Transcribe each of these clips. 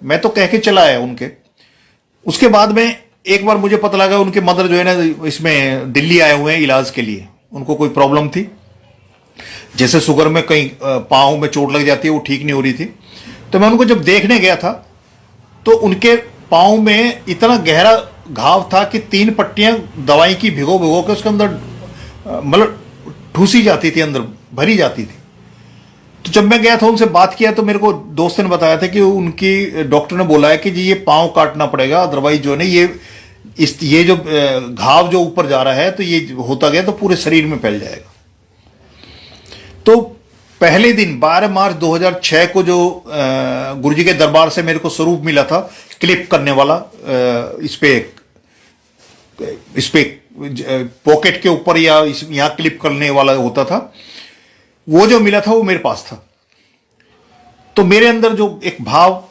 मैं तो कह के चला आया उनके। उसके बाद में एक बार मुझे पता लगा उनके मदर जो है ना इसमें दिल्ली आए हुए हैं इलाज के लिए, उनको कोई प्रॉब्लम थी, जैसे शुगर में कहीं पाँव में चोट लग जाती है, वो ठीक नहीं हो रही थी। तो मैं उनको जब देखने गया था तो उनके पाँव में इतना गहरा घाव था कि 3 पट्टियां दवाई की भिगो भिगो के उसके अंदर मतलब ठूसी जाती थी, अंदर भरी जाती थी। तो जब मैं गया था उनसे बात किया तो मेरे को दोस्त ने बताया था कि उनकी डॉक्टर ने बोला है कि जी ये पाँव काटना पड़ेगा, अदरवाइज जो है ये जो घाव जो ऊपर जा रहा है तो ये होता गया तो पूरे शरीर में फैल जाएगा। तो पहले दिन 12 मार्च 2006 को जो गुरुजी के दरबार से मेरे को स्वरूप मिला था क्लिप करने वाला, इस पे पॉकेट के ऊपर या यहां क्लिप करने वाला होता था, वो जो मिला था वो मेरे पास था। तो मेरे अंदर जो एक भाव,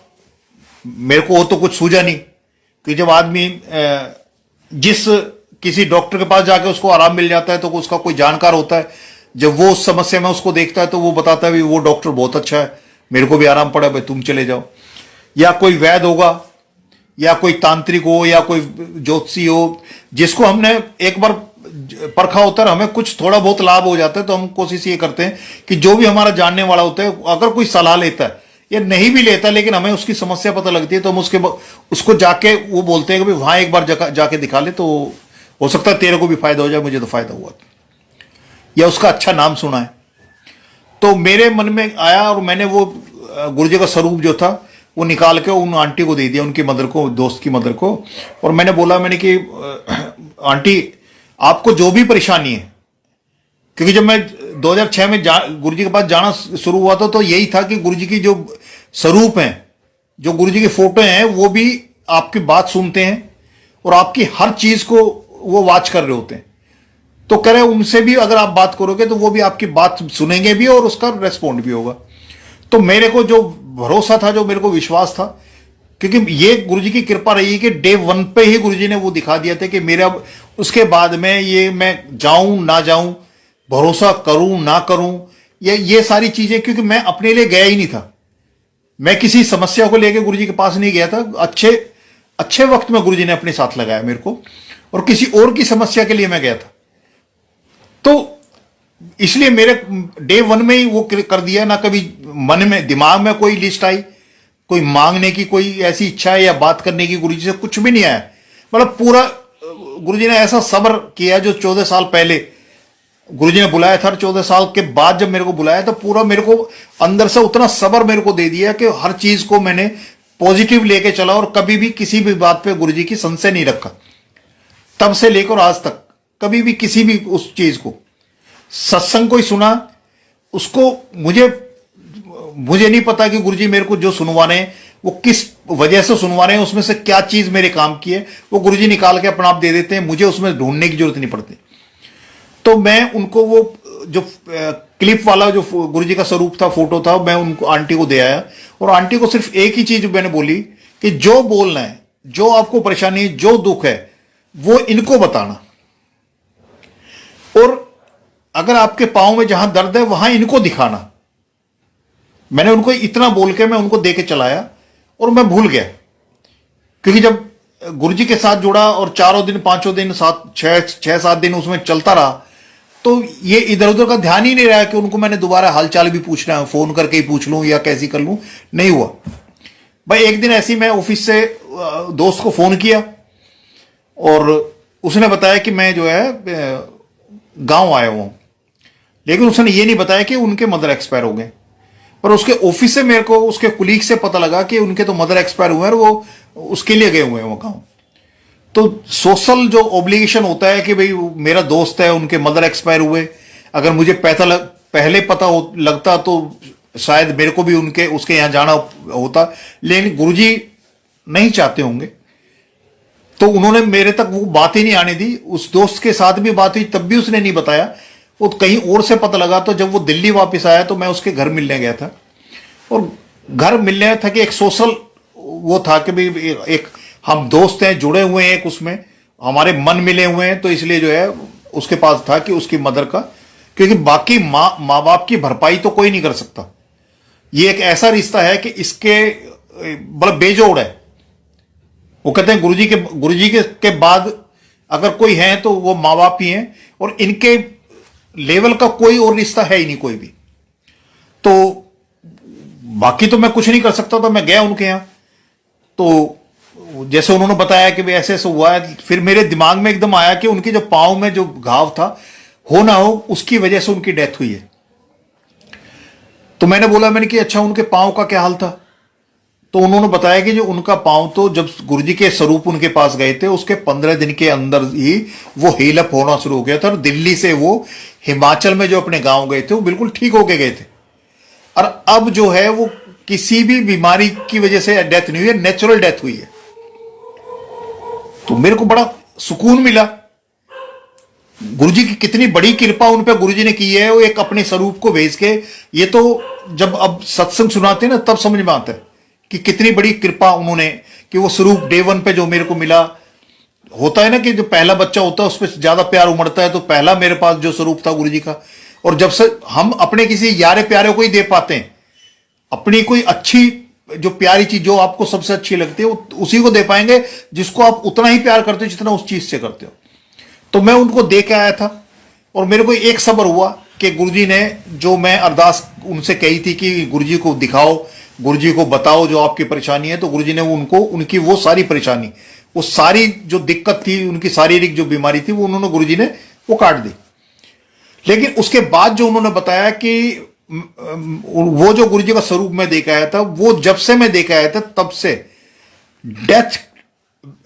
मेरे को वो तो कुछ सूझा नहीं कि जब आदमी जिस किसी डॉक्टर के पास जाके उसको आराम मिल जाता है तो उसका कोई जानकार होता है, जब वो उस समस्या में उसको देखता है तो वो बताता है वो डॉक्टर बहुत अच्छा है, मेरे को भी आराम पड़ा, भाई तुम चले जाओ। या कोई वैद्य होगा या कोई तांत्रिक हो या कोई ज्योतिषी हो जिसको हमने एक बार परखा होता है, हमें कुछ थोड़ा बहुत लाभ हो जाता है, तो हम कोशिश ये करते हैं कि जो भी हमारा जानने वाला होता है अगर कोई सलाह लेता है या नहीं भी लेता लेकिन हमें उसकी समस्या पता लगती है तो हम उसको जाके वो बोलते हैं कि भाई वहां एक बार जाके दिखा ले, तो हो सकता है तेरे को भी फायदा हो जाए, मुझे तो फायदा हुआ या उसका अच्छा नाम सुना है। तो मेरे मन में आया और मैंने वो गुरुजी का स्वरूप जो था वो निकाल के उन आंटी को दे दिया, उनकी मदर को, दोस्त की मदर को। और मैंने बोला कि आंटी आपको जो भी परेशानी है, क्योंकि जब मैं 2006 में गुरुजी के पास जाना शुरू हुआ था तो यही था कि गुरुजी की जो स्वरूप हैं, जो गुरुजी की फोटो हैं, वो भी आपकी बात सुनते हैं और आपकी हर चीज को वो वॉच कर रहे होते हैं। तो कह रहे उनसे भी अगर आप बात करोगे तो वो भी आपकी बात सुनेंगे भी और उसका रेस्पॉन्ड भी होगा। तो मेरे को जो भरोसा था, जो मेरे को विश्वास था, क्योंकि ये गुरुजी की कृपा रही है कि डे 1 पे ही गुरुजी ने वो दिखा दिया था कि मेरा उसके बाद में ये मैं जाऊं ना जाऊं, भरोसा करूं ना करूं, ये सारी चीजें, क्योंकि मैं अपने लिए गया ही नहीं था, मैं किसी समस्या को लेकर गुरुजी के पास नहीं गया था। अच्छे वक्त में गुरुजी ने अपने साथ लगाया मेरे को, और किसी और की समस्या के लिए मैं गया था। तो इसलिए मेरे डे 1 में ही वो कर दिया, ना कभी मन में दिमाग में कोई लिस्ट आई, कोई मांगने की कोई ऐसी इच्छा है या बात करने की गुरुजी से कुछ भी नहीं आया। मतलब पूरा गुरुजी ने ऐसा सब्र किया, जो 14 साल पहले गुरुजी ने बुलाया था, 14 साल के बाद जब मेरे को बुलाया तो पूरा मेरे को अंदर से उतना सब्र मेरे को दे दिया कि हर चीज को मैंने पॉजिटिव लेके चला और कभी भी किसी भी बात पे गुरुजी की संशय नहीं रखा। तब से लेकर आज तक कभी भी किसी भी उस चीज को, सत्संग को ही सुना उसको, मुझे नहीं पता कि गुरुजी मेरे को जो सुनवा रहे हैं वो किस वजह से सुनवा रहे हैं, उसमें से क्या चीज मेरे काम की है, वो गुरुजी निकाल के अपना आप दे देते हैं, मुझे उसमें ढूंढने की जरूरत नहीं पड़ती। तो मैं उनको वो जो क्लिप वाला जो गुरुजी का स्वरूप था, फोटो था, मैं उनको आंटी को दे आया और आंटी को सिर्फ एक ही चीज मैंने बोली कि जो बोलना है, जो आपको परेशानी है, जो दुख है, वो इनको बताना, और अगर आपके पांव में जहां दर्द है वहां इनको दिखाना। मैंने उनको इतना बोल के मैं उनको दे के चलाया और मैं भूल गया, क्योंकि जब गुरुजी के साथ जुड़ा और 4 दिन 5 दिन 6-7 दिन उसमें चलता रहा तो ये इधर उधर का ध्यान ही नहीं रहा कि उनको मैंने दोबारा हालचाल भी पूछना है, फोन करके ही पूछ लूं या कैसी कर लूं, नहीं हुआ भाई। एक दिन ऐसे ही मैं ऑफिस से दोस्त को फोन किया और उसने बताया कि मैं जो है गांव आया हूं, लेकिन उसने ये नहीं बताया कि उनके मदर एक्सपायर हो गए। पर उसके ऑफिस से मेरे को उसके कुलीग से पता लगा कि उनके तो मदर एक्सपायर हुए हैं और वो उसके लिए गए हुए हैं वो गांव। तो सोशल जो ऑब्लिगेशन होता है कि भाई मेरा दोस्त है, उनके मदर एक्सपायर हुए, अगर मुझे पहले पता लगता तो शायद मेरे को भी उसके यहां जाना होता, लेकिन गुरुजी नहीं चाहते होंगे तो उन्होंने मेरे तक वो बात ही नहीं आने दी। उस दोस्त के साथ भी बात हुई तब भी उसने नहीं बताया, वो कहीं और से पता लगा। तो जब वो दिल्ली वापस आया तो मैं उसके घर मिलने गया था, और घर मिलने था कि एक सोशल वो था कि भाई एक हम दोस्त हैं, जुड़े हुए हैं, एक उसमें हमारे मन मिले हुए हैं, तो इसलिए जो है उसके पास था कि उसकी मदर का, क्योंकि बाकी माँ बाप की भरपाई तो कोई नहीं कर सकता। ये एक ऐसा रिश्ता है कि इसके मतलब बेजोड़ है। वो कहते हैं गुरु जी के बाद अगर कोई है तो वो माँ बाप ही हैं, और इनके लेवल का कोई और रिश्ता है ही नहीं कोई भी। तो बाकी तो मैं कुछ नहीं कर सकता था। मैं गया उनके यहां, तो जैसे उन्होंने बताया कि भाई ऐसे ऐसे हुआ है, फिर मेरे दिमाग में एकदम आया कि उनके जो पांव में जो घाव था, हो ना हो उसकी वजह से उनकी डेथ हुई है। तो मैंने कि अच्छा उनके पांव का क्या हाल था। तो उन्होंने बताया कि जो उनका पांव, तो जब गुरुजी के स्वरूप उनके पास गए थे उसके 15 दिन के अंदर ही वो हील अप होना शुरू हो गया था, और दिल्ली से वो हिमाचल में जो अपने गांव गए थे वो बिल्कुल ठीक होके गए थे। और अब जो है वो किसी भी बीमारी की वजह से डेथ नहीं हुई है, नेचुरल डेथ हुई है। तो मेरे को बड़ा सुकून मिला। गुरुजी की कितनी बड़ी कृपा उन पे गुरुजी ने की है, वो एक अपने स्वरूप को भेज के। ये तो जब अब सत्संग सुनाते हैं ना तब समझ में आता है कि कितनी बड़ी कृपा उन्होंने, कि वो स्वरूप डे 1 पे जो मेरे को मिला। होता है ना कि जो पहला बच्चा होता है उस पर ज्यादा प्यार उमड़ता है, तो पहला मेरे पास जो स्वरूप था गुरुजी का, और जब से हम अपने किसी यारे प्यारे को ही दे पाते हैं, अपनी कोई अच्छी जो प्यारी चीज जो आपको सबसे अच्छी लगती है उसी को दे पाएंगे जिसको आप उतना ही प्यार करते हो जितना उस चीज से करते हो। तो मैं उनको दे के आया था, और मेरे को एक सब्र हुआ कि गुरुजी ने जो मैं अरदास उनसे कही थी कि गुरुजी को दिखाओ, गुरुजी को बताओ जो आपकी परेशानी है, तो गुरुजी ने उनको उनकी वो सारी परेशानी, वो सारी जो दिक्कत थी, उनकी शारीरिक जो बीमारी थी, वो उन्होंने गुरुजी ने वो काट दी। लेकिन उसके बाद जो उन्होंने बताया कि वो जो गुरुजी का स्वरूप मैं देख आया था, वो जब से मैं देख आया था तब से डेथ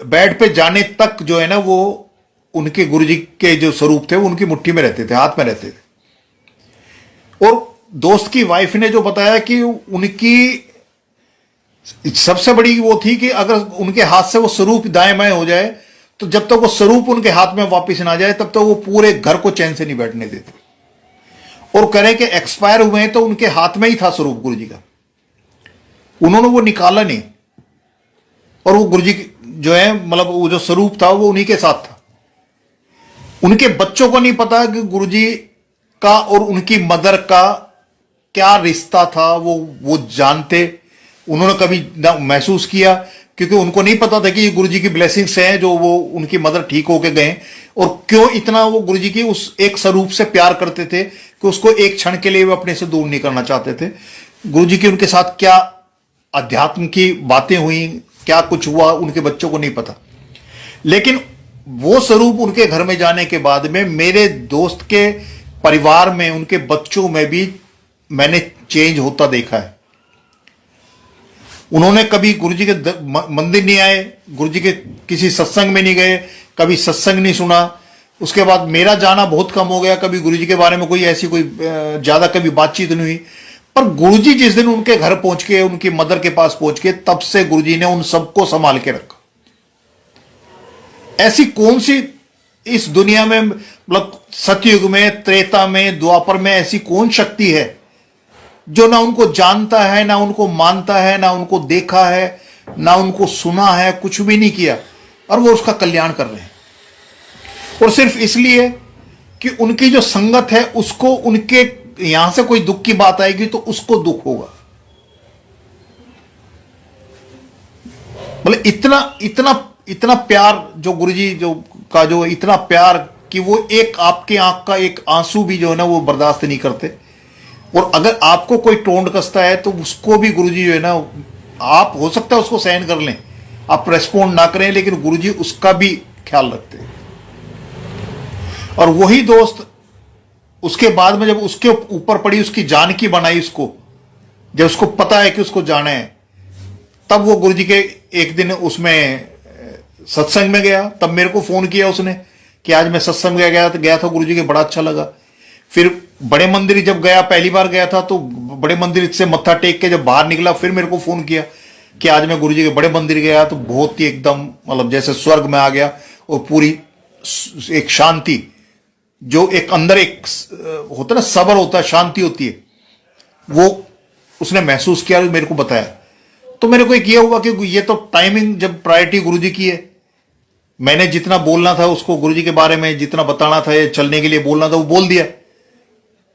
बेड पे जाने तक जो है ना, वो उनके गुरुजी के जो स्वरूप थे वो उनकी मुट्ठी में रहते थे, हाथ में रहते थे। और दोस्त की वाइफ ने जो बताया कि उनकी सबसे बड़ी वो थी कि अगर उनके हाथ से वो स्वरूप दाएं बाएं हो जाए, तो जब तक वो स्वरूप उनके हाथ में वापस ना जाए तब तक वो पूरे घर को चैन से नहीं बैठने देते। और कह रहे कि एक्सपायर हुए हैं तो उनके हाथ में ही था स्वरूप गुरुजी का, उन्होंने वो निकाला नहीं। और वो गुरुजी जो है, मतलब वो जो स्वरूप था वो उन्हीं के साथ था। उनके बच्चों को नहीं पता कि गुरुजी का और उनकी मदर का क्या रिश्ता था, वो जानते, उन्होंने कभी ना महसूस किया, क्योंकि उनको नहीं पता था कि ये गुरुजी की ब्लेसिंग्स हैं जो वो उनकी मदर ठीक होके गए। और क्यों इतना वो गुरुजी की उस एक स्वरूप से प्यार करते थे कि उसको एक क्षण के लिए वो अपने से दूर नहीं करना चाहते थे। गुरुजी की उनके साथ क्या अध्यात्म की बातें हुई, क्या कुछ हुआ, उनके बच्चों को नहीं पता। लेकिन वो स्वरूप उनके घर में जाने के बाद में मेरे दोस्त के परिवार में, उनके बच्चों में भी मैंने चेंज होता देखा है। उन्होंने कभी गुरुजी के मंदिर नहीं आए, गुरुजी के किसी सत्संग में नहीं गए, कभी सत्संग नहीं सुना। उसके बाद मेरा जाना बहुत कम हो गया, कभी गुरुजी के बारे में कोई ऐसी कोई ज्यादा कभी बातचीत नहीं हुई। पर गुरुजी जिस दिन उनके घर पहुंच के, उनकी मदर के पास पहुंच के, तब से गुरुजी ने उन सबको संभाल के रखा। ऐसी कौन सी इस दुनिया में, मतलब सतयुग में, त्रेता में, द्वापर में ऐसी कौन शक्ति है जो ना उनको जानता है, ना उनको मानता है, ना उनको देखा है, ना उनको सुना है, कुछ भी नहीं किया, और वो उसका कल्याण कर रहे हैं। और सिर्फ इसलिए कि उनकी जो संगत है उसको, उनके यहां से कोई दुख की बात आएगी तो उसको दुख होगा। मतलब इतना इतना इतना प्यार जो गुरुजी जो का जो इतना प्यार कि वो एक आपके आंख का एक आंसू भी जो है ना वो बर्दाश्त नहीं करते। और अगर आपको कोई टोंड कसता है तो उसको भी गुरुजी जो है ना, आप हो सकता है उसको सहन कर लें, आप रेस्पॉन्ड ना करें, लेकिन गुरुजी उसका भी ख्याल रखते हैं। और वही दोस्त उसके बाद में जब उसके ऊपर पड़ी, उसकी जान की बनाई, उसको जब उसको पता है कि उसको जाना है, तब वो गुरुजी के एक दिन उसमें सत्संग में गया। तब मेरे को फोन किया उसने कि आज मैं सत्संग में गया था गुरुजी के, बड़ा अच्छा लगा। फिर बड़े मंदिर जब गया, पहली बार गया था, तो बड़े मंदिर से मत्था टेक के जब बाहर निकला, फिर मेरे को फोन किया कि आज मैं गुरुजी के बड़े मंदिर गया, तो बहुत ही एकदम मतलब जैसे स्वर्ग में आ गया। और पूरी एक शांति, जो एक अंदर एक होता है ना, सब्र होता है, शांति होती है, वो उसने महसूस किया, मेरे को बताया। तो मेरे को एक ये हुआ कि ये तो टाइमिंग जब प्रायोरिटी गुरुजी की है, मैंने जितना बोलना था उसको गुरुजी के बारे में, जितना बताना था, चलने के लिए बोलना था, वो बोल दिया।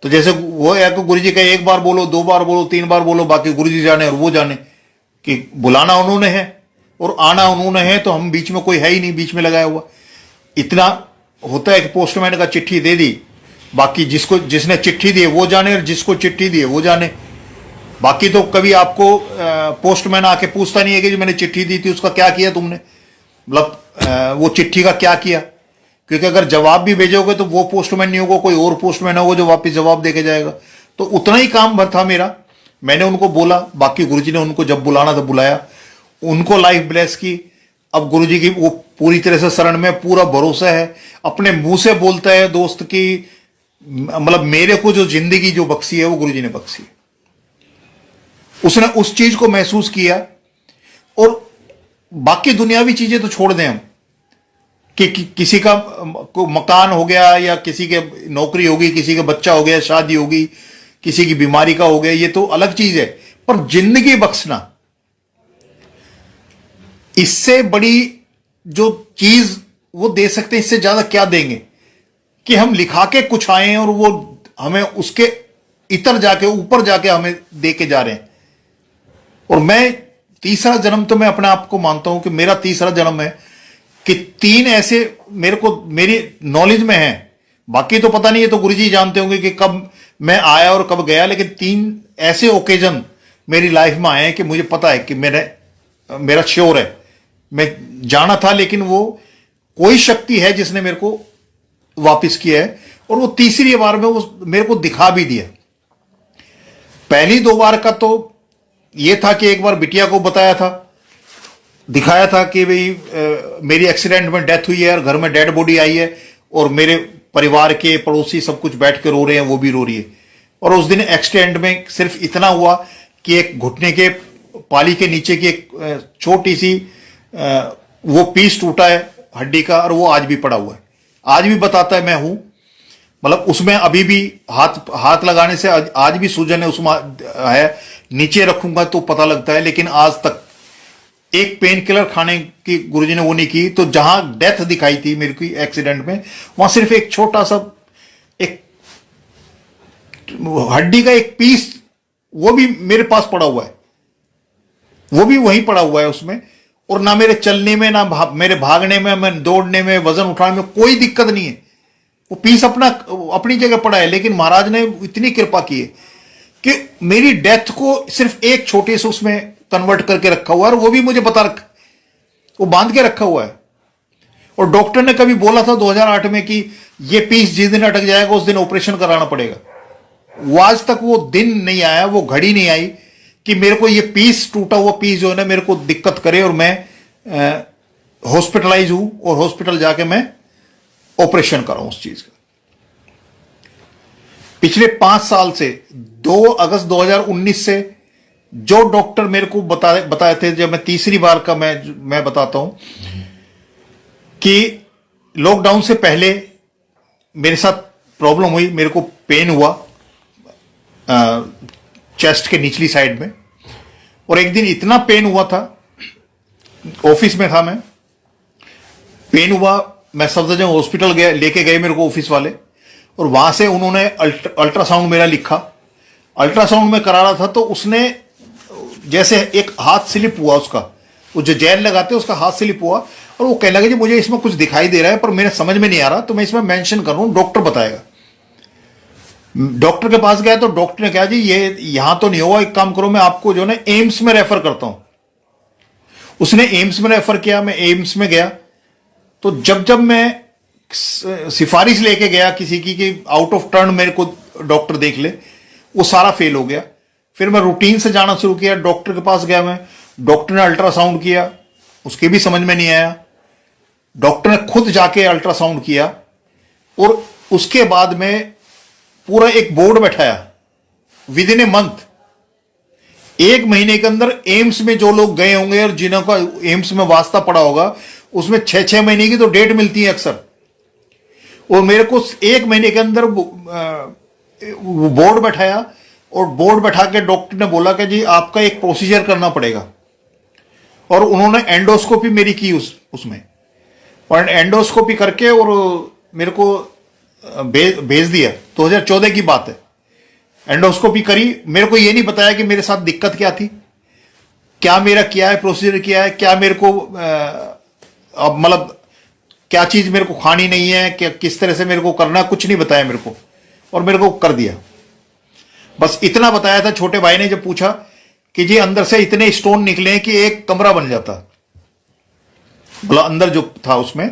तो जैसे वो है कि गुरुजी का एक बार बोलो, 2 बार बोलो, 3 बार बोलो, बाकी गुरुजी जाने और वो जाने कि बुलाना उन्होंने है और आना उन्होंने है, तो हम बीच में कोई है ही नहीं बीच में लगाया हुआ। इतना होता है कि पोस्टमैन का चिट्ठी दे दी, बाकी जिसने चिट्ठी दी है वो जाने और जिसको चिट्ठी दी है वो जाने। बाकी तो कभी आपको पोस्टमैन आके पूछता नहीं है कि जो मैंने चिट्ठी दी थी उसका क्या किया तुमने, मतलब वो चिट्ठी का क्या किया। क्योंकि अगर जवाब भी भेजोगे तो वो पोस्टमैन नहीं होगा, कोई और पोस्टमैन होगा जो वापस जवाब देके जाएगा। तो उतना ही काम भर था मेरा। मैंने उनको बोला, बाकी गुरुजी ने उनको जब बुलाना था बुलाया, उनको लाइफ ब्लेस की। अब गुरुजी की वो पूरी तरह से शरण में पूरा भरोसा है, अपने मुंह से बोलता है दोस्त की, मतलब मेरे को जो जिंदगी जो बख्शी है वो गुरुजी ने बख्शी है। उसने उस चीज को महसूस किया। और बाकी दुनियावी चीजें तो छोड़ दें हम, कि किसी का मकान हो गया या किसी के नौकरी होगी, किसी का बच्चा हो गया, शादी होगी, किसी की बीमारी का हो गया, ये तो अलग चीज है। पर जिंदगी बख्शना, इससे बड़ी जो चीज वो दे सकते हैं, इससे ज्यादा क्या देंगे कि हम लिखा के कुछ आए और वो हमें उसके इतर जाके ऊपर जाके हमें दे के जा रहे हैं। और मैं तीसरा जन्म तो मैं अपने आप को मानता हूं कि मेरा तीसरा जन्म है कि 3 ऐसे मेरे को मेरी नॉलेज में है, बाकी तो पता नहीं है, तो गुरुजी जानते होंगे कि कब मैं आया और कब गया, लेकिन 3 ऐसे ओकेजन मेरी लाइफ में आए हैं कि मुझे पता है कि मेरा श्योर है, मैं जाना था, लेकिन वो कोई शक्ति है जिसने मेरे को वापिस किया है। और वो तीसरी बार में वो मेरे को दिखा भी दिया। पहली 2 बार का तो ये था कि एक बार बिटिया को बताया था, दिखाया था कि भाई मेरी एक्सीडेंट में डेथ हुई है और घर में डेड बॉडी आई है, और मेरे परिवार के पड़ोसी सब कुछ बैठ के रो रहे हैं, वो भी रो रही है। और उस दिन एक्सीडेंट में सिर्फ इतना हुआ कि एक घुटने के पाली के नीचे की एक छोटी सी वो पीस टूटा है हड्डी का, और वो आज भी पड़ा हुआ है। आज भी बताता है मैं हूं, मतलब उसमें अभी भी हाथ लगाने से आज भी सूजन है उसमें है, नीचे रखूंगा तो पता लगता है। लेकिन आज तक एक पेन किलर खाने की गुरुजी ने वो नहीं की। तो जहां डेथ दिखाई थी मेरे को एक्सीडेंट में, वहां सिर्फ एक छोटा सा एक हड्डी का एक पीस, वो भी मेरे पास पड़ा हुआ है, वो भी वहीं पड़ा हुआ है उसमें। और ना मेरे चलने में, ना मेरे भागने में, मैं दौड़ने में, वजन उठाने में कोई दिक्कत नहीं है। वो पीस अपनी जगह पड़ा है। लेकिन महाराज ने इतनी कृपा की है कि मेरी डेथ को सिर्फ एक छोटे से उसमें कन्वर्ट करके रखा हुआ है, और वो भी मुझे बता रखा, वो बांध के रखा हुआ है। और डॉक्टर ने कभी बोला था 2008 में कि ये पीस जिस दिन अटक जाएगा उस दिन ऑपरेशन कराना पड़ेगा। वो आज तक वो दिन नहीं आया, वो घड़ी नहीं आई कि मेरे को ये पीस, टूटा हुआ पीस जो है ना, मेरे को दिक्कत करे और मैं हॉस्पिटलाइज हूं और हॉस्पिटल जाके मैं ऑपरेशन कराऊं उस चीज का। पिछले 5 साल से 2 अगस्त 2019 से जो डॉक्टर मेरे को बताए थे, जब मैं तीसरी बार का मैं बताता हूं कि लॉकडाउन से पहले मेरे साथ प्रॉब्लम हुई, मेरे को पेन हुआ चेस्ट के निचली साइड में। और एक दिन इतना पेन हुआ था, ऑफिस में था मैं, पेन हुआ, मैं सफदरजंग हॉस्पिटल गया, लेके गए मेरे को ऑफिस वाले, और वहां से उन्होंने अल्ट्रासाउंड मेरा लिखा। अल्ट्रासाउंड में करा रहा था तो उसने जैसे एक हाथ स्लिप हुआ उसका, वो जो जेल लगाते हैं उसका हाथ स्लिप हुआ, और वो कहने लगे जी मुझे इसमें कुछ दिखाई दे रहा है पर मेरे समझ में नहीं आ रहा, तो मैं इसमें मेंशन कर रहा हूं, डॉक्टर बताएगा। डॉक्टर के पास गया तो डॉक्टर ने कहा जी ये यहां तो नहीं होगा, एक काम करो मैं आपको जो है एम्स में रेफर करता हूं। उसने एम्स में रेफर किया, मैं एम्स में गया। तो जब मैं सिफारिश लेके गया किसी की कि आउट ऑफ टर्न मेरे को डॉक्टर देख ले, वो सारा फेल हो गया। फिर मैं रूटीन से जाना शुरू किया, डॉक्टर के पास गया मैं, डॉक्टर ने अल्ट्रासाउंड किया, उसके भी समझ में नहीं आया। डॉक्टर ने खुद जाके अल्ट्रासाउंड किया, और उसके बाद में पूरा एक बोर्ड बैठाया विद इन ए मंथ। 1 महीने के अंदर एम्स में जो लोग गए होंगे और जिन्हों का एम्स में वास्ता पड़ा होगा, उसमें 6-6 महीने की तो डेट मिलती है अक्सर। और मेरे को 1 महीने के अंदर बोर्ड बैठाया, और बोर्ड बैठा के डॉक्टर ने बोला कि जी आपका एक प्रोसीजर करना पड़ेगा। और उन्होंने एंडोस्कोपी मेरी की उसमें, और एंडोस्कोपी करके और मेरे को भेज दिया। 2014 की बात है। एंडोस्कोपी करी, मेरे को ये नहीं बताया कि मेरे साथ दिक्कत क्या थी। क्या मेरा किया है प्रोसीजर, किया है क्या मेरे को अब मतलब क्या चीज मेरे को खानी नहीं है, क्या किस तरह से मेरे को करना, कुछ नहीं बताया मेरे को, और मेरे को कर दिया। बस इतना बताया था। छोटे भाई ने जब पूछा कि जी अंदर से इतने स्टोन निकले कि एक कमरा बन जाता, बोला अंदर जो था उसमें,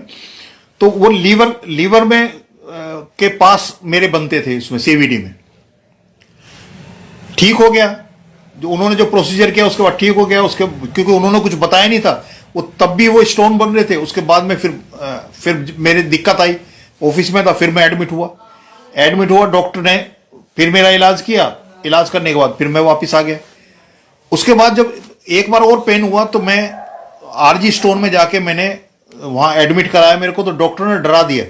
तो वो लीवर में के पास मेरे बनते थे उसमें सीवीडी में। ठीक हो गया, जो उन्होंने जो प्रोसीजर किया उसके बाद ठीक हो गया। उसके क्योंकि उन्होंने कुछ बताया नहीं था, वो तब भी वो स्टोन बन रहे थे। उसके बाद में फिर मेरी दिक्कत आई, ऑफिस में था, फिर मैं एडमिट हुआ। डॉक्टर ने फिर मेरा इलाज किया। इलाज करने के बाद फिर मैं वापस आ गया। उसके बाद जब एक बार और पेन हुआ तो मैं आरजी स्टोन में जाके मैंने वहां एडमिट कराया मेरे को। तो डॉक्टर ने डरा दिया।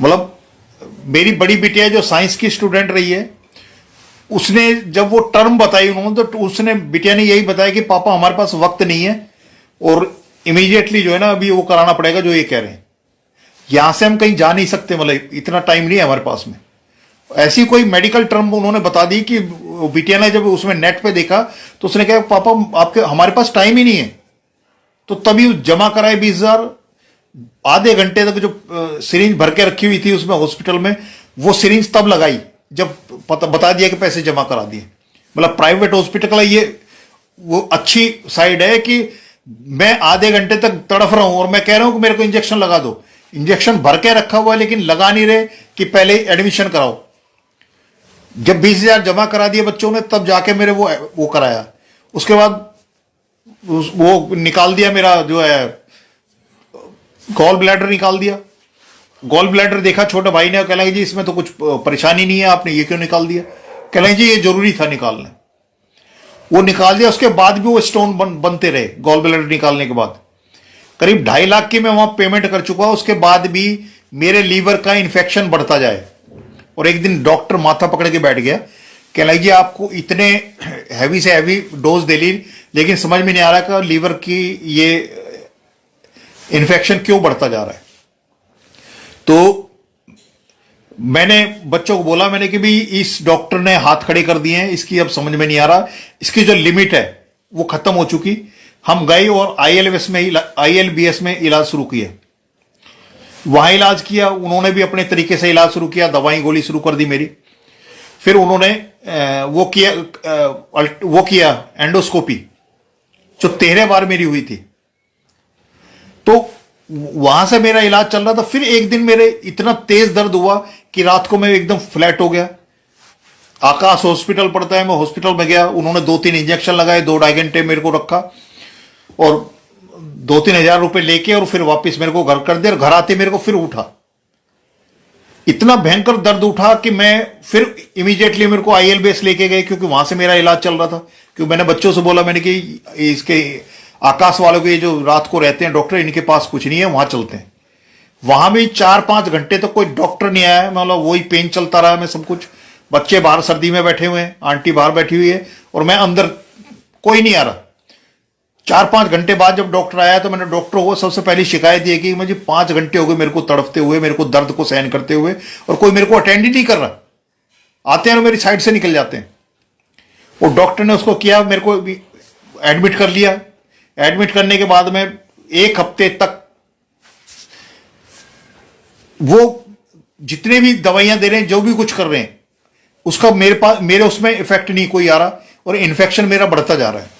मतलब मेरी बड़ी बिटिया जो साइंस की स्टूडेंट रही है, उसने जब वो टर्म बताई उन्होंने, तो उसने बिटिया ने यही बताया कि पापा हमारे पास वक्त नहीं है और इमीडिएटली जो है ना अभी वो कराना पड़ेगा जो ये कह रहे हैं। यहां से हम कहीं जा नहीं सकते, मतलब इतना टाइम नहीं है हमारे पास में। ऐसी कोई मेडिकल टर्म उन्होंने बता दी कि बिटिया ने जब उसमें नेट पे देखा तो उसने कहा पापा आपके हमारे पास टाइम ही नहीं है। तो तभी जमा कराए 20,000। आधे घंटे तक जो सिरिंज भर के रखी हुई थी उसमें हॉस्पिटल में, वो सिरिंज तब लगाई जब बता दिया कि पैसे जमा करा दिए। मतलब प्राइवेट हॉस्पिटल का ये वो अच्छी साइड है कि मैं आधे घंटे तक तड़फ रहा हूं और मैं कह रहा हूं कि मेरे को इंजेक्शन लगा दो। इंजेक्शन भर के रखा हुआ है लेकिन लगा नहीं रहे कि पहले एडमिशन कराओ। जब 20,000 जमा करा दिए बच्चों ने तब जाके मेरे वो कराया। उसके बाद वो निकाल दिया मेरा जो है गॉल ब्लैडर निकाल दिया। गॉल ब्लैडर देखा छोटे भाई ने, कह लगे जी इसमें तो कुछ परेशानी नहीं है, आपने ये क्यों निकाल दिया। कह लगे जी ये जरूरी था निकालना। वो निकाल दिया। उसके बाद भी वो स्टोन बनते रहे। गॉल ब्लैडर निकालने के बाद करीब 2.5 लाख की मैं वहां पेमेंट कर चुका। उसके बाद भी मेरे लीवर का इन्फेक्शन बढ़ता जाए। और एक दिन डॉक्टर माथा पकड़ के बैठ गया, कह लगे जी आपको इतने हैवी से हैवी डोज दे ली लेकिन समझ में नहीं आ रहा कि लीवर की ये इन्फेक्शन क्यों बढ़ता जा रहा है। तो मैंने बच्चों को बोला, मैंने कि भाई इस डॉक्टर ने हाथ खड़े कर दिए हैं, इसकी अब समझ में नहीं आ रहा, इसकी जो लिमिट है वो खत्म हो चुकी। हम गए और आईएलबीएस में इलाज शुरू किया। वहां इलाज किया, उन्होंने भी अपने तरीके से इलाज शुरू किया, दवाई गोली शुरू कर दी मेरी। फिर उन्होंने वो किया एंडोस्कोपी जो 13 बार मेरी हुई थी। तो वहां से मेरा इलाज चल रहा था। फिर एक दिन मेरे इतना तेज दर्द हुआ कि रात को मैं एकदम फ्लैट हो गया। आकाश हॉस्पिटल पड़ता है, मैं हॉस्पिटल में गया। उन्होंने 2-3 इंजेक्शन लगाए, 2-2.5 घंटे मेरे को रखा और 2-3 हजार रुपए लेके और फिर वापस मेरे को घर कर दिया। और घर आते मेरे को फिर उठा, इतना भयंकर दर्द उठा कि मैं फिर इमीडिएटली मेरे को आईएलबीएस लेके गए क्योंकि वहां से मेरा इलाज चल रहा था। क्योंकि मैंने बच्चों से बोला, मैंने कि इसके आकाश वालों के जो रात को रहते हैं डॉक्टर, इनके पास कुछ नहीं है, वहां चलते हैं। वहां भी 4-5 घंटे तक कोई डॉक्टर नहीं आया। मतलब वही पेन चलता रहा, मैं सब कुछ। बच्चे बाहर सर्दी में बैठे हुए हैं, आंटी बाहर बैठी हुई है और मैं अंदर, कोई नहीं आ रहा। 4-5 घंटे बाद जब डॉक्टर आया तो मैंने डॉक्टर को सबसे पहली शिकायत ये की, मुझे 5 घंटे हो गए मेरे को तड़पते हुए, मेरे को दर्द को सहन करते हुए, और कोई मेरे को अटेंड ही नहीं कर रहा। आते हैं और मेरी साइड से निकल जाते हैं। वो डॉक्टर ने उसको किया, मेरे को एडमिट कर लिया। एडमिट करने के बाद में 1 हफ्ते तक वो जितने भी दवाइयां दे रहे हैं, जो भी कुछ कर रहे हैं, उसका मेरे उसमें इफेक्ट नहीं कोई आ रहा और इन्फेक्शन मेरा बढ़ता जा रहा है।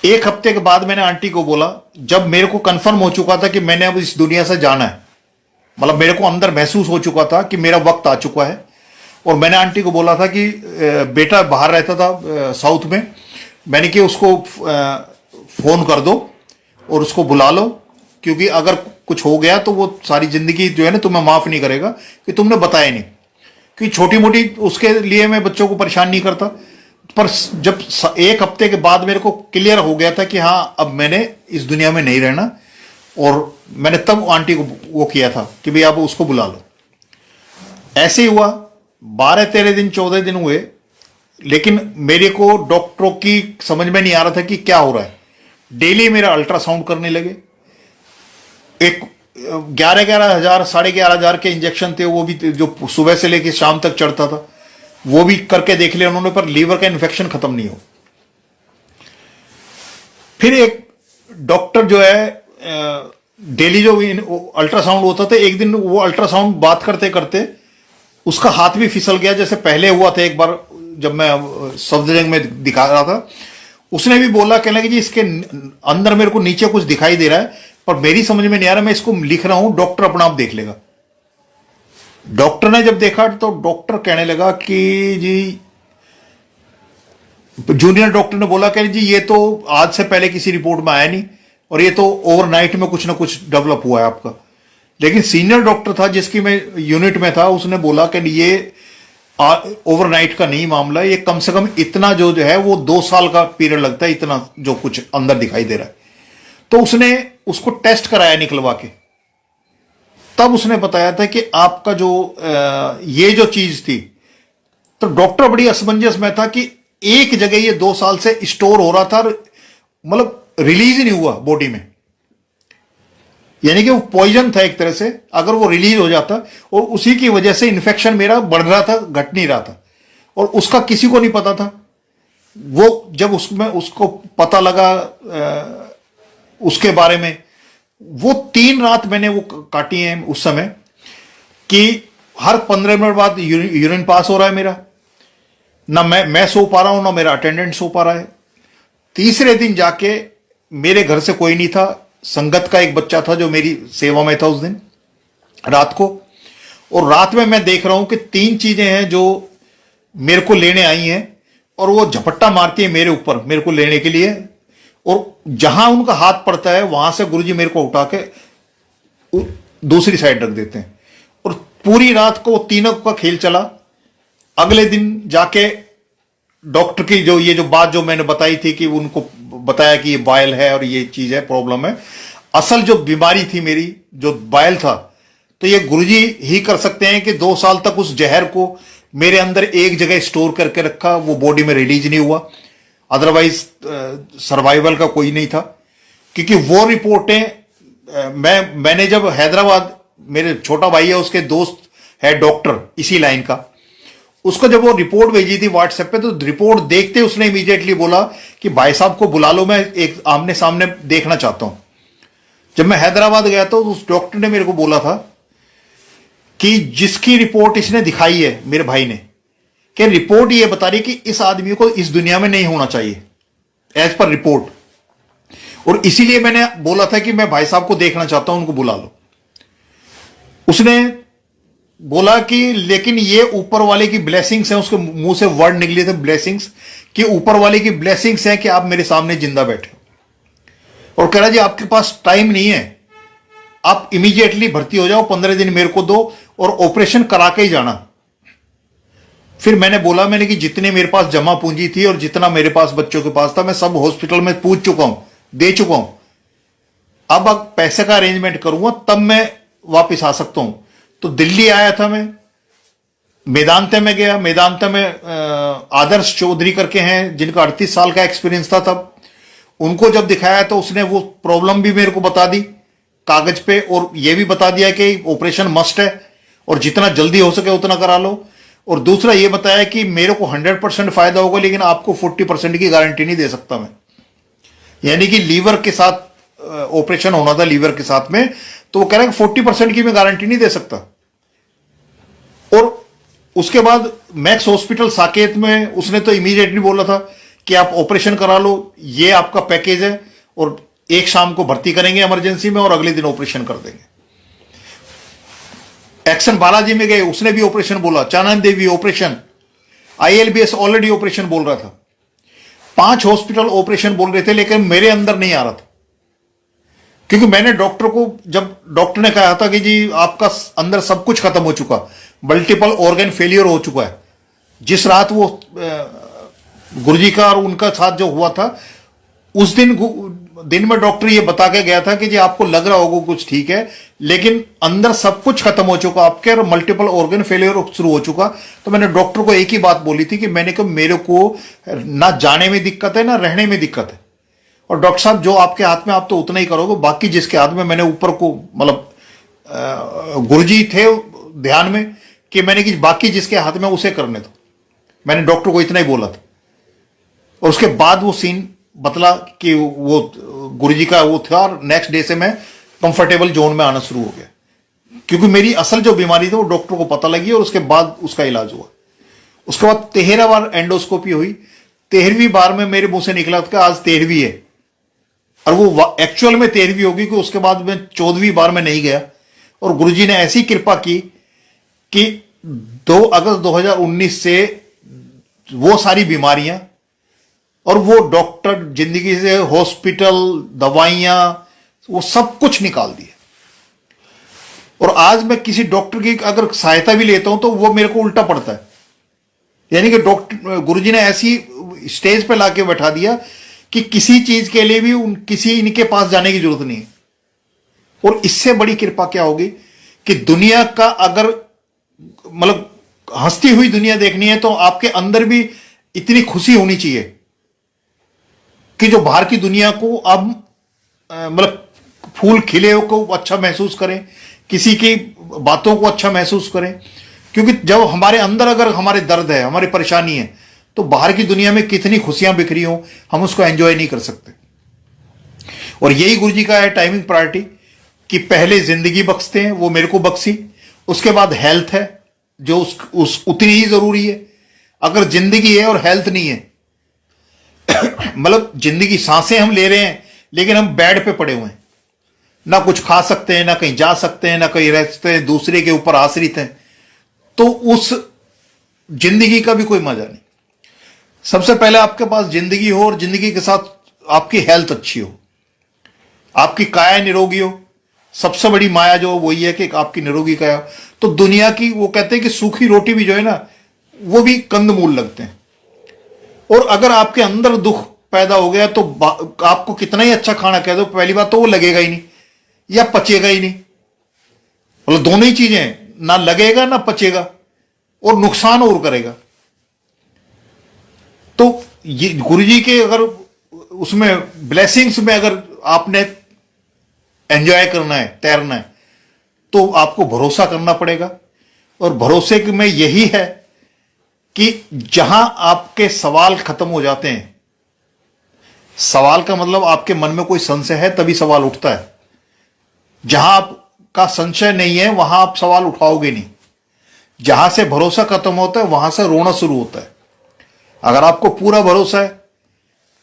1 हफ्ते के बाद मैंने आंटी को बोला, जब मेरे को कंफर्म हो चुका था कि मैंने अब इस दुनिया से जाना है, मतलब मेरे को अंदर महसूस हो चुका था कि मेरा वक्त आ चुका है, और मैंने आंटी को बोला था कि बेटा बाहर रहता था साउथ में, मैंने कि उसको फोन कर दो और उसको बुला लो, क्योंकि अगर कुछ हो गया तो वो सारी जिंदगी जो है ना तुम्हें माफ नहीं करेगा कि तुमने बताया नहीं। क्योंकि छोटी मोटी उसके लिए मैं बच्चों को परेशान नहीं करता। पर जब 1 हफ्ते के बाद मेरे को क्लियर हो गया था कि हाँ अब मैंने इस दुनिया में नहीं रहना, और मैंने तब आंटी को वो किया था कि भाई आप उसको बुला लो। ऐसे ही हुआ। 12-13 दिन 14 दिन हुए, लेकिन मेरे को डॉक्टरों की समझ में नहीं आ रहा था कि क्या हो रहा है। डेली मेरा अल्ट्रासाउंड करने लगे। एक 11,000 11,500 के इंजेक्शन थे, वो भी जो सुबह से लेकर शाम तक चढ़ता था, वो भी करके देख लिया उन्होंने, पर लीवर का इन्फेक्शन खत्म नहीं हो। फिर एक डॉक्टर जो है डेली जो अल्ट्रासाउंड होता था, एक दिन वो अल्ट्रासाउंड बात करते करते उसका हाथ भी फिसल गया, जैसे पहले हुआ था एक बार जब मैं सफदरजंग में दिखा रहा था। उसने भी बोला, कहने लगे जी इसके अंदर मेरे को नीचे कुछ दिखाई दे रहा है, पर मेरी समझ में नहीं आ रहा, मैं इसको लिख रहा हूं, डॉक्टर अपना आप देख लेगा। डॉक्टर ने जब देखा तो डॉक्टर कहने लगा कि जी, जूनियर डॉक्टर ने बोला कि जी ये तो आज से पहले किसी रिपोर्ट में आया नहीं, और ये तो ओवरनाइट में कुछ ना कुछ डेवलप हुआ है आपका। लेकिन सीनियर डॉक्टर था जिसकी मैं यूनिट में था, उसने बोला कि ये ओवरनाइट का नहीं मामला है, ये कम से कम इतना जो है वो 2 साल का पीरियड लगता है, इतना जो कुछ अंदर दिखाई दे रहा है। तो उसने उसको टेस्ट कराया निकलवा के, तब उसने बताया था कि आपका जो ये जो चीज थी, तो डॉक्टर बड़ी असमंजस में था कि एक जगह ये 2 साल से स्टोर हो रहा था, मतलब रिलीज ही नहीं हुआ बॉडी में, यानी कि वो पॉइजन था एक तरह से। अगर वो रिलीज हो जाता, और उसी की वजह से इन्फेक्शन मेरा बढ़ रहा था, घट नहीं रहा था, और उसका किसी को नहीं पता था। वो जब उसमें उसको पता लगा उसके बारे में, वो 3 रात मैंने वो काटी है उस समय, कि हर 15 मिनट बाद यूरिन पास हो रहा है मेरा, ना मैं सो पा रहा हूं, ना मेरा अटेंडेंट सो पा रहा है। तीसरे दिन जाके मेरे घर से कोई नहीं था, संगत का एक बच्चा था जो मेरी सेवा में था उस दिन रात को, और रात में मैं देख रहा हूं कि 3 चीजें हैं जो मेरे को लेने आई हैं, और वो झपट्टा मारती है मेरे ऊपर मेरे को लेने के लिए, और जहां उनका हाथ पड़ता है वहां से गुरुजी मेरे को उठा के दूसरी साइड रख देते हैं। और पूरी रात को तीनों का खेल चला। अगले दिन जाके डॉक्टर की ये जो बात जो मैंने बताई थी कि उनको बताया कि ये बायल है और ये चीज है, प्रॉब्लम है, असल जो बीमारी थी मेरी जो बायल था, तो ये गुरुजी ही कर सकते हैं कि 2 साल तक उस जहर को मेरे अंदर एक जगह स्टोर करके रखा, वो बॉडी में रिलीज नहीं हुआ, अदरवाइज सर्वाइवल का कोई नहीं था। क्योंकि वो रिपोर्टें मैंने जब हैदराबाद, मेरे छोटा भाई है उसके दोस्त है डॉक्टर इसी लाइन का, उसको जब वो रिपोर्ट भेजी थी व्हाट्सएप पे, तो रिपोर्ट देखते उसने इमीडिएटली बोला कि भाई साहब को बुला लो, मैं एक आमने सामने देखना चाहता हूं। जब मैं हैदराबाद गया तो उस डॉक्टर ने मेरे को बोला था कि जिसकी रिपोर्ट इसने दिखाई है मेरे भाई ने, कि रिपोर्ट ये बता रही कि इस आदमी को इस दुनिया में नहीं होना चाहिए एज पर रिपोर्ट, और इसीलिए मैंने बोला था कि मैं भाई साहब को देखना चाहता हूं, उनको बुला लो। उसने बोला कि लेकिन ये ऊपर वाले की ब्लेसिंग्स हैं, उसके मुंह से वर्ड निकले थे ब्लेसिंग्स, कि ऊपर वाले की ब्लेसिंग्स हैं कि आप मेरे सामने जिंदा बैठे हो। और कह रहा जी आपके पास टाइम नहीं है, आप इमीडिएटली भर्ती हो जाओ, 15 दिन मेरे को दो और ऑपरेशन करा के ही जाना। फिर मैंने बोला, मैंने कि जितने मेरे पास जमा पूंजी थी और जितना मेरे पास बच्चों के पास था, मैं सब हॉस्पिटल में पूछ चुका हूं, दे चुका हूं, अब पैसे का अरेंजमेंट करूंगा तब मैं वापिस आ सकता हूं। तो दिल्ली आया था मैं, मेदांता में गया, मेदांता में आदर्श चौधरी करके हैं जिनका 38 साल का एक्सपीरियंस था तब, उनको जब दिखाया तो उसने वो प्रॉब्लम भी मेरे को बता दी कागज पे, और ये भी बता दिया कि ऑपरेशन मस्ट है और जितना जल्दी हो सके उतना करा लो। और दूसरा ये बताया कि मेरे को 100% फायदा होगा, लेकिन आपको 40% की गारंटी नहीं दे सकता मैं, यानी कि लीवर के साथ ऑपरेशन होना था, लीवर के साथ में, तो वो कह रहा है कि 40% की मैं गारंटी नहीं दे सकता। और उसके बाद मैक्स हॉस्पिटल साकेत में उसने तो इमीडिएटली बोला था कि आप ऑपरेशन करा लो, ये आपका पैकेज है, और एक शाम को भर्ती करेंगे इमरजेंसी में और अगले दिन ऑपरेशन कर देंगे। एक्शन बालाजी में गए, उसने भी ऑपरेशन बोला, चानन देवी ऑपरेशन, ILBS ऑलरेडी ऑपरेशन बोल रहा था, 5 हॉस्पिटल ऑपरेशन बोल रहे थे, लेकिन मेरे अंदर नहीं आ रहा था। क्योंकि मैंने डॉक्टर को, जब डॉक्टर ने कहा था कि जी आपका अंदर सब कुछ खत्म हो चुका, मल्टीपल ऑर्गन फेलियर हो चुका है, जिस रात वो गुरुजी का और उनका साथ जो हुआ था, उस दिन में डॉक्टर ये बता के गया था कि जी आपको लग रहा होगा कुछ ठीक है, लेकिन अंदर सब कुछ खत्म हो चुका आपके, और मल्टीपल ऑर्गन फेलियर शुरू हो चुका। तो मैंने डॉक्टर को एक ही बात बोली थी कि मैंने कहा मेरे को ना जाने में दिक्कत है ना रहने में दिक्कत है, और डॉक्टर साहब जो आपके हाथ में आप तो उतना ही करोगे, बाकी जिसके हाथ में, मैंने ऊपर को मतलब गुरुजी थे ध्यान में कि मैंने कि बाकी जिसके हाथ में उसे करने दो, मैंने डॉक्टर को इतना ही बोला था। और उसके बाद वो सीन बतला कि वो गुरुजी का वो था, और नेक्स्ट डे से मैं कंफर्टेबल जोन में आना शुरू हो गया, क्योंकि मेरी असल जो बीमारी थी वो डॉक्टर को पता लगी और उसके बाद उसका इलाज हुआ। उसके बाद 13 बार एंडोस्कोपी हुई। 13वीं बार में मेरे मुंह से निकला था आज 13वीं है, और वो एक्चुअल में 13वीं होगी कि उसके बाद मैं 14वीं बार में नहीं गया। और गुरुजी ने ऐसी कृपा की कि 2 अगस्त 2019 से वो सारी बीमारियां और वो डॉक्टर जिंदगी से, हॉस्पिटल, दवाइयां, वो सब कुछ निकाल दिए। और आज मैं किसी डॉक्टर की अगर सहायता भी लेता हूं तो वो मेरे को उल्टा पड़ता है। यानी कि डॉक्टर गुरुजी ने ऐसी स्टेज पे लाके बैठा दिया कि किसी चीज के लिए भी किसी इनके पास जाने की जरूरत नहीं है। और इससे बड़ी कृपा क्या होगी कि दुनिया का अगर मतलब हंसती हुई दुनिया देखनी है तो आपके अंदर भी इतनी खुशी होनी चाहिए कि जो बाहर की दुनिया को अब मतलब फूल खिले हो को अच्छा महसूस करें, किसी की बातों को अच्छा महसूस करें। क्योंकि जब हमारे अंदर अगर हमारे दर्द है, हमारी परेशानी है, तो बाहर की दुनिया में कितनी खुशियां बिखरी हो हम उसको एंजॉय नहीं कर सकते। और यही गुरुजी का है टाइमिंग प्रायोरिटी कि पहले जिंदगी बख्शते हैं, वो मेरे को बख्शी। उसके बाद हेल्थ है जो उस उतनी ही जरूरी है। अगर जिंदगी है और हेल्थ नहीं है मतलब जिंदगी सांसें हम ले रहे हैं लेकिन हम बेड पे पड़े हुए हैं, ना कुछ खा सकते हैं, ना कहीं जा सकते हैं, ना कहीं रह सकते हैं, दूसरे के ऊपर आश्रित हैं, तो उस जिंदगी का भी कोई मजा नहीं। सबसे पहले आपके पास जिंदगी हो और जिंदगी के साथ आपकी हेल्थ अच्छी हो, आपकी काया निरोगी हो। सबसे बड़ी माया जो वही है कि आपकी निरोगी काया। तो दुनिया की वो कहते हैं कि सूखी रोटी भी जो है ना वो भी कंदमूल लगते हैं। और अगर आपके अंदर दुख पैदा हो गया तो आपको कितना ही अच्छा खाना कह दो, पहली बात तो वो लगेगा ही नहीं या पचेगा ही नहीं। मतलब दोनों ही चीजें, ना लगेगा ना पचेगा और नुकसान और करेगा। तो ये गुरुजी के अगर उसमें ब्लेसिंग्स में अगर आपने एंजॉय करना है, तैरना है, तो आपको भरोसा करना पड़ेगा। और भरोसे में यही है कि जहां आपके सवाल खत्म हो जाते हैं, सवाल का मतलब आपके मन में कोई संशय है तभी सवाल उठता है। जहां आपका संशय नहीं है वहां आप सवाल उठाओगे नहीं। जहां से भरोसा खत्म होता है वहां से रोना शुरू होता है। अगर आपको पूरा भरोसा है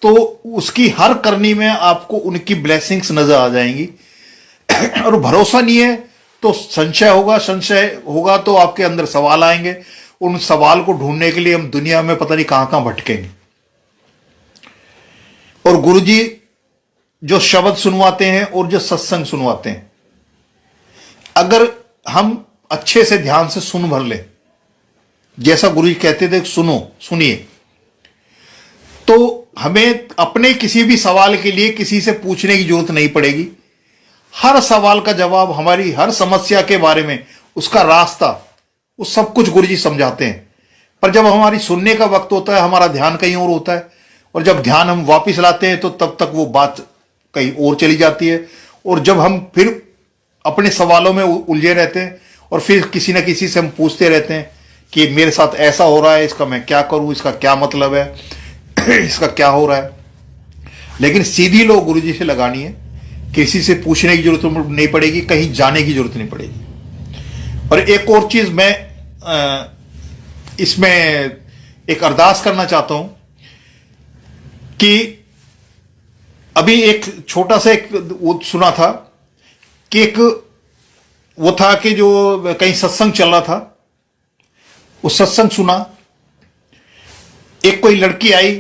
तो उसकी हर करनी में आपको उनकी ब्लेसिंग्स नजर आ जाएंगी। और भरोसा नहीं है तो संशय होगा, संशय होगा तो आपके अंदर सवाल आएंगे। उन सवाल को ढूंढने के लिए हम दुनिया में पता नहीं कहां कहां भटकेंगे। और गुरुजी जो शब्द सुनवाते हैं और जो सत्संग सुनवाते हैं, अगर हम अच्छे से ध्यान से सुन भर ले, जैसा गुरुजी कहते थे सुनो सुनिए, तो हमें अपने किसी भी सवाल के लिए किसी से पूछने की जरूरत नहीं पड़ेगी। हर सवाल का जवाब, हमारी हर समस्या के बारे में उसका रास्ता, वो सब कुछ गुरुजी समझाते हैं। पर जब हमारी सुनने का वक्त होता है हमारा ध्यान कहीं और होता है, और जब ध्यान हम वापस लाते हैं तो तब तक वो बात कहीं और चली जाती है। और जब हम फिर अपने सवालों में उलझे रहते हैं और फिर किसी न किसी से हम पूछते रहते हैं कि मेरे साथ ऐसा हो रहा है, इसका मैं क्या करूं, इसका क्या मतलब है, इसका क्या हो रहा है। लेकिन सीधी लो गुरुजी से लगानी है, किसी से पूछने की जरूरत नहीं पड़ेगी, कहीं जाने की जरूरत नहीं पड़ेगी। और एक और चीज मैं इसमें एक अरदास करना चाहता हूं कि अभी एक छोटा सा एक वो सुना था कि एक वो था कि जो कहीं सत्संग चल रहा था, वो सत्संग सुना, एक कोई लड़की आई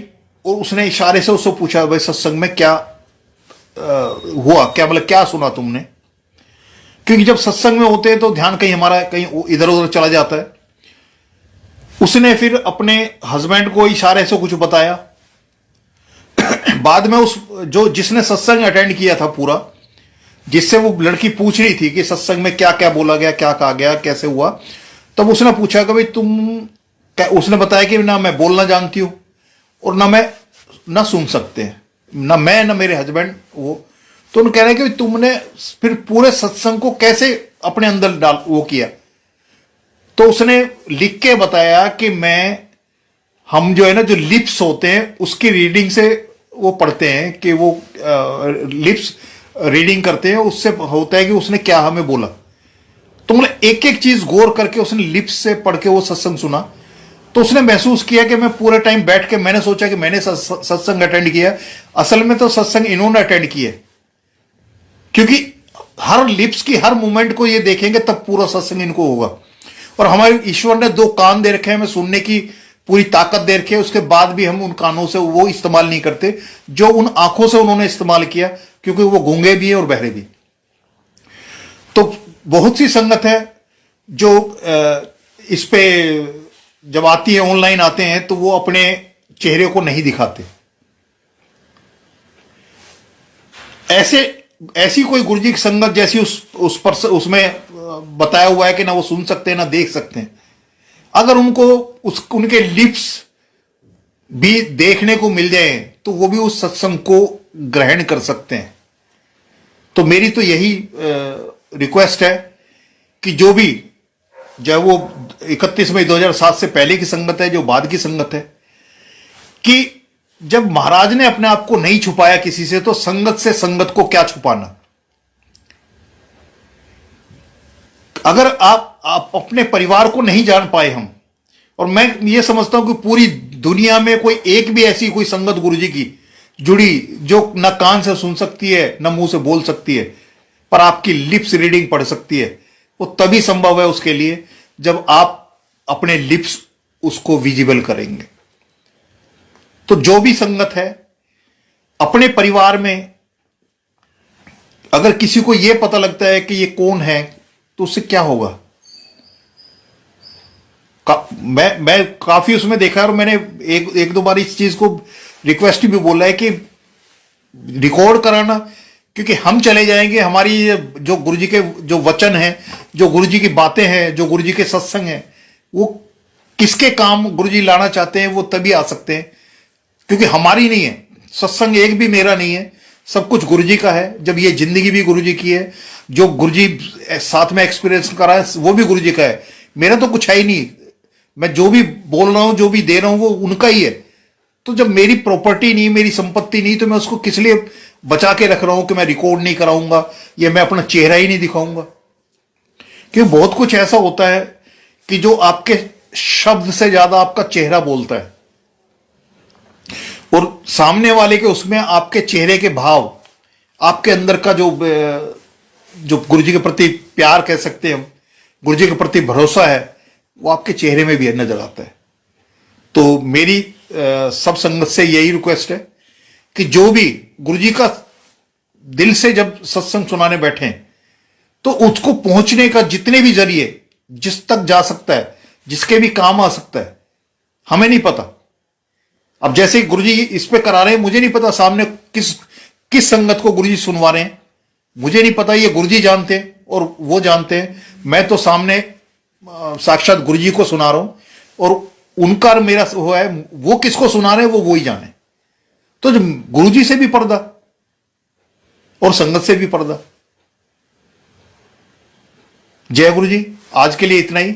और उसने इशारे से उससे पूछा भाई सत्संग में क्या हुआ, क्या मतलब क्या सुना तुमने। क्योंकि जब सत्संग में होते हैं तो ध्यान कहीं हमारा कहीं इधर उधर चला जाता है। उसने फिर अपने हस्बैंड को इशारे से कुछ बताया। बाद में उस जो जिसने सत्संग अटेंड किया था पूरा, जिससे वो लड़की पूछ रही थी कि सत्संग में क्या क्या बोला गया, क्या कहा गया, कैसे हुआ, तब उसने पूछा कि भाई उसने बताया कि ना मैं बोलना जानती हूं और ना मैं ना सुन सकते हैं, ना मैं ना मेरे हस्बैंड वो। तो उन्होंने कह रहे हैं कि तुमने फिर पूरे सत्संग को कैसे अपने अंदर डाल वो किया। तो उसने लिख के बताया कि हम जो है ना जो लिप्स होते हैं उसकी रीडिंग से वो पढ़ते हैं कि वो लिप्स रीडिंग करते हैं, उससे होता है कि उसने क्या हमें बोला। तो मतलब एक एक चीज गौर करके उसने लिप्स से पढ़ के वो सत्संग सुना, तो उसने महसूस किया कि मैं पूरे टाइम बैठ के मैंने सोचा कि मैंने सत्संग अटेंड किया, असल में तो सत्संग इन्होंने अटेंड किया। क्योंकि हर लिप्स की हर मूवमेंट को ये देखेंगे तब पूरा सत्संग इनको होगा। और हमारे ईश्वर ने 2 कान दे रखे हैं, हमें सुनने की पूरी ताकत दे रखी है, उसके बाद भी हम उन कानों से वो इस्तेमाल नहीं करते जो उन आंखों से उन्होंने इस्तेमाल किया, क्योंकि वो गूंगे भी हैं और बहरे भी। तो बहुत सी संगत है जो इस पे जब आती है, ऑनलाइन आते हैं, तो वो अपने चेहरे को नहीं दिखाते। ऐसी कोई गुरुजी की संगत जैसी उस पर उसमें बताया हुआ है कि ना वो सुन सकते हैं ना देख सकते हैं। अगर उनको उनके लिप्स भी देखने को मिल जाए तो वो भी उस सत्संग को ग्रहण कर सकते हैं। तो मेरी तो यही रिक्वेस्ट है कि जो भी, चाहे वो 31 मई 2007 से पहले की संगत है, जो बाद की संगत है, कि जब महाराज ने अपने आप को नहीं छुपाया किसी से, तो संगत से संगत को क्या छुपाना। अगर आप अपने परिवार को नहीं जान पाए हम, और मैं ये समझता हूं कि पूरी दुनिया में कोई एक भी ऐसी कोई संगत गुरुजी की जुड़ी जो न कान से सुन सकती है न मुंह से बोल सकती है, पर आपकी लिप्स रीडिंग पढ़ सकती है, वो तभी संभव है उसके लिए जब आप अपने लिप्स उसको विजिबल करेंगे। तो जो भी संगत है, अपने परिवार में अगर किसी को यह पता लगता है कि ये कौन है, तो उससे क्या होगा। मैं काफी उसमें देखा, और मैंने एक दो बार इस चीज को रिक्वेस्ट भी बोला है कि रिकॉर्ड कराना, क्योंकि हम चले जाएंगे, हमारी जो गुरुजी के जो वचन हैं, जो गुरुजी की बातें हैं, जो गुरुजी के सत्संग हैं, वो किसके काम गुरुजी लाना चाहते हैं वो तभी आ सकते हैं, क्योंकि हमारी नहीं है। सत्संग एक भी मेरा नहीं है, सब कुछ गुरुजी का है। जब ये जिंदगी भी गुरुजी की है, जो गुरुजी साथ में एक्सपीरियंस करा है वो भी गुरुजी का है। मेरा तो कुछ है ही नहीं, मैं जो भी बोल रहा हूं, जो भी दे रहा हूं, वो उनका ही है। तो जब मेरी प्रॉपर्टी नहीं, मेरी संपत्ति नहीं, तो मैं उसको किस लिए बचा के रख रहा हूं कि मैं रिकॉर्ड नहीं कराऊंगा या मैं अपना चेहरा ही नहीं दिखाऊंगा। क्योंकि बहुत कुछ ऐसा होता है कि जो आपके शब्द से ज्यादा आपका चेहरा बोलता है, और सामने वाले के उसमें आपके चेहरे के भाव, आपके अंदर का जो गुरुजी के प्रति प्यार कह सकते हैं हम, गुरुजी के प्रति भरोसा है, वो आपके चेहरे में भी नजर आता है। तो मेरी सब संगत से यही रिक्वेस्ट है कि जो भी गुरुजी का दिल से जब सत्संग सुनाने बैठे, तो उसको पहुंचने का जितने भी जरिए जिस तक जा सकता है, जिसके भी काम आ सकता है, हमें नहीं पता। अब जैसे गुरुजी इस पे करा रहे हैं, मुझे नहीं पता सामने किस संगत को गुरुजी सुनवा रहे हैं, मुझे नहीं पता। ये गुरुजी जानते हैं और वो जानते हैं। मैं तो सामने साक्षात गुरुजी को सुना रहा हूं, और उनका मेरा हुआ है, वो किसको सुना रहे हैं वो ही जाने। तो गुरुजी से भी पर्दा और संगत से भी पर्दा। जय गुरुजी। आज के लिए इतना ही।